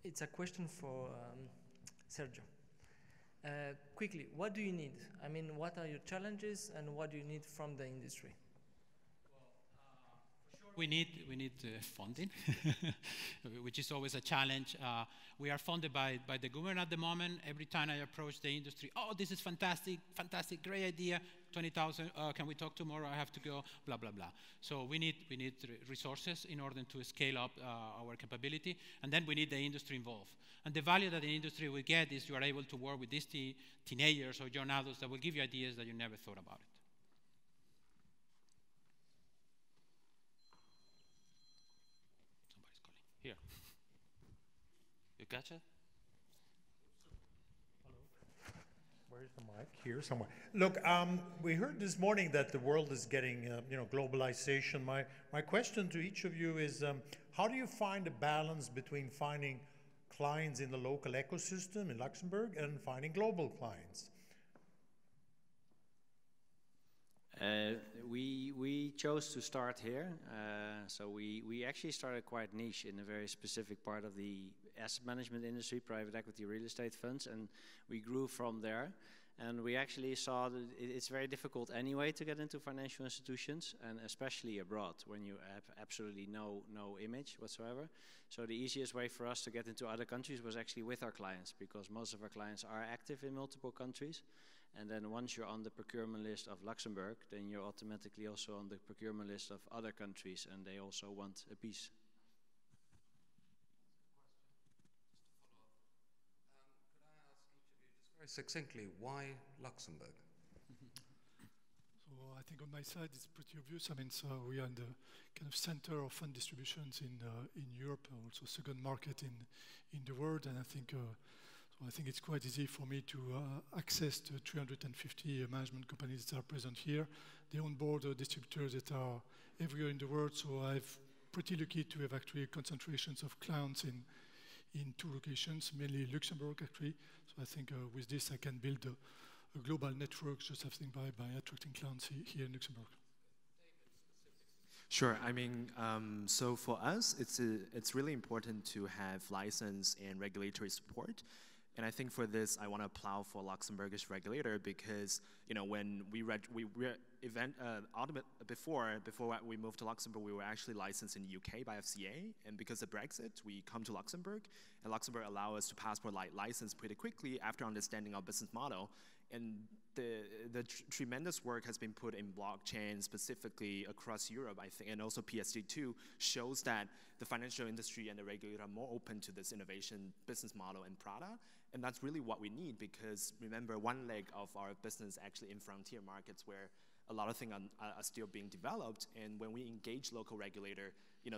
It's a question for Sergio. Quickly, what do you need? I mean, what are your challenges and what do you need from the industry? We need funding, which is always a challenge. We are funded by the government at the moment. Every time I approach the industry, oh, this is fantastic, great idea, 20,000, can we talk tomorrow? I have to go, blah, blah, blah. So we need resources in order to scale up our capability, and then we need the industry involved. And the value that the industry will get is you are able to work with these teenagers or young adults that will give you ideas that you never thought about it. Here. You gotcha? Hello. Where's the mic? Here somewhere. Look, we heard this morning that the world is getting, globalization. My question to each of you is, how do you find a balance between finding clients in the local ecosystem in Luxembourg and finding global clients? We chose to start here, so we actually started quite niche in a very specific part of the asset management industry, private equity, real estate funds, and we grew from there. And we actually saw that it's very difficult anyway to get into financial institutions, and especially abroad when you have absolutely no image whatsoever. So the easiest way for us to get into other countries was actually with our clients, because most of our clients are active in multiple countries. And then once you're on the procurement list of Luxembourg, then you're automatically also on the procurement list of other countries, and they also want a piece. Could I ask each of you just very succinctly, why Luxembourg? So I think on my side it's pretty obvious. I mean, so we are in the kind of center of fund distributions in Europe, also second market in the world, and I think it's quite easy for me to access the 350 management companies that are present here. They onboard distributors that are everywhere in the world, so I'm pretty lucky to have actually concentrations of clients in two locations, mainly Luxembourg actually. So I think with this I can build a global network just I think by attracting clients here in Luxembourg. Sure. I mean, so for us, it's really important to have license and regulatory support. And I think for this, I want to plow for Luxembourgish regulator because, when before we moved to Luxembourg, we were actually licensed in the UK by FCA. And because of Brexit, we come to Luxembourg. And Luxembourg allow us to passport license pretty quickly after understanding our business model. And the tremendous work has been put in blockchain specifically across Europe, I think, and also PSD2 shows that the financial industry and the regulator are more open to this innovation business model and product. And that's really what we need because remember, one leg of our business actually in frontier markets where a lot of things are still being developed. And when we engage local regulator,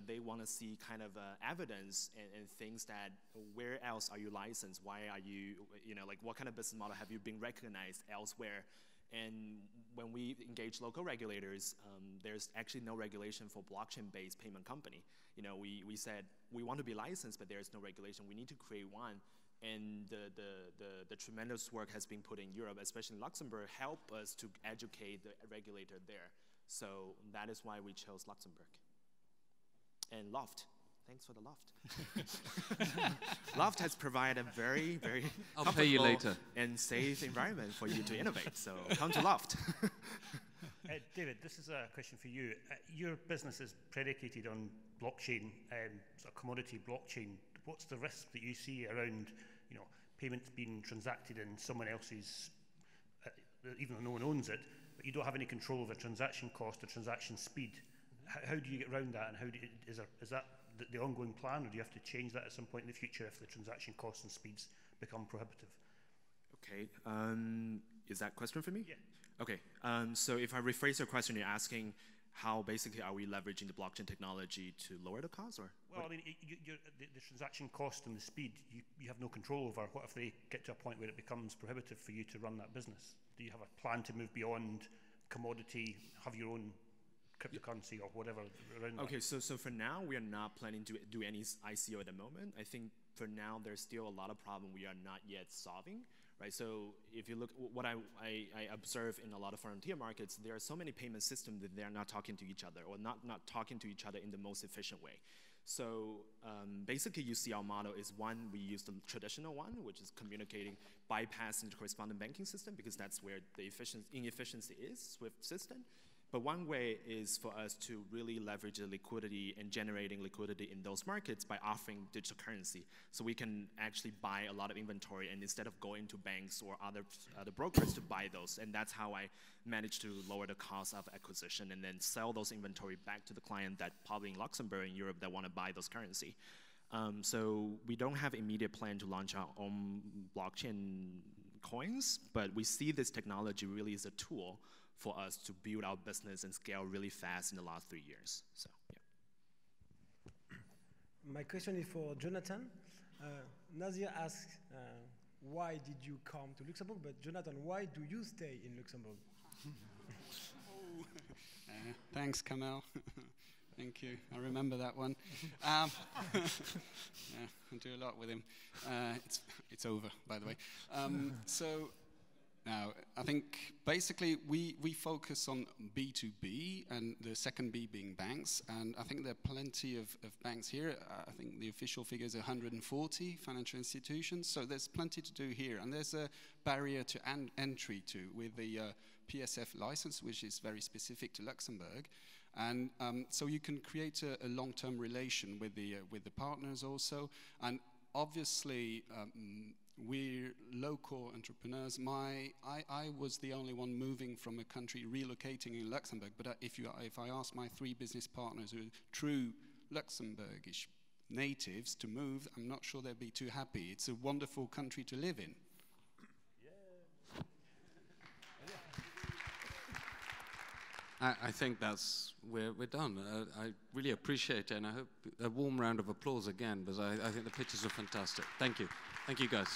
they want to see kind of evidence and things that where else are you licensed? Why are you, like what kind of business model have you been recognized elsewhere? And when we engage local regulators, there's actually no regulation for blockchain-based payment company. We said we want to be licensed, but there's no regulation. We need to create one. And the tremendous work has been put in Europe, especially in Luxembourg, help us to educate the regulator there. So that is why we chose Luxembourg. And LHoFT. Thanks for the LHoFT. LHoFT has provided a very, very comfortable and safe environment for you to innovate. So come to LHoFT. David, this is a question for you. Your business is predicated on blockchain, sort of commodity blockchain. What's the risk that you see around, payments being transacted in someone else's, even though no one owns it, but you don't have any control over transaction cost or transaction speed? How do you get around that, and is that the ongoing plan, or do you have to change that at some point in the future if the transaction costs and speeds become prohibitive? Okay, is that question for me? Yeah. Okay, so if I rephrase your question, you're asking how basically are we leveraging the blockchain technology to lower the cost, or? Well, I mean, the transaction cost and the speed, you have no control over. What if they get to a point where it becomes prohibitive for you to run that business? Do you have a plan to move beyond commodity, have your own cryptocurrency or whatever around that? Okay, so for now, we are not planning to do any ICO at the moment. I think for now, there's still a lot of problems we are not yet solving. Right, so if you look, what I observe in a lot of frontier markets, there are so many payment systems that they're not talking to each other or not talking to each other in the most efficient way. So basically, you see our model is one, we use the traditional one, which is communicating, bypassing the correspondent banking system, because that's where the inefficiency is, SWIFT system. But one way is for us to really leverage the liquidity and generating liquidity in those markets by offering digital currency. So we can actually buy a lot of inventory, and instead of going to banks or other brokers to buy those, and that's how I managed to lower the cost of acquisition and then sell those inventory back to the client that probably in Luxembourg in Europe that want to buy those currency. So we don't have immediate plan to launch our own blockchain coins, but we see this technology really as a tool for us to build our business and scale really fast in the last 3 years. So, yeah. My question is for Jonathan. Nazir asked, why did you come to Luxembourg? But Jonathan, why do you stay in Luxembourg? Thanks, Kamel. Thank you. I remember that one. Yeah, I do a lot with him. It's over, by the way. Now, I think basically we focus on B2B, and the second B being banks, and I think there are plenty of banks here. I think the official figure is 140 financial institutions, so there's plenty to do here, and there's a barrier to entry to with the PSF license, which is very specific to Luxembourg, and so you can create a long-term relation with the partners also, and obviously we're local entrepreneurs. I was the only one moving from a country, relocating in Luxembourg. But if I ask my 3 business partners who are true Luxembourgish natives to move, I'm not sure they'd be too happy. It's a wonderful country to live in. I think we're done. I really appreciate it, and I hope a warm round of applause again, because I think the pictures are fantastic. Thank you. Thank you, guys.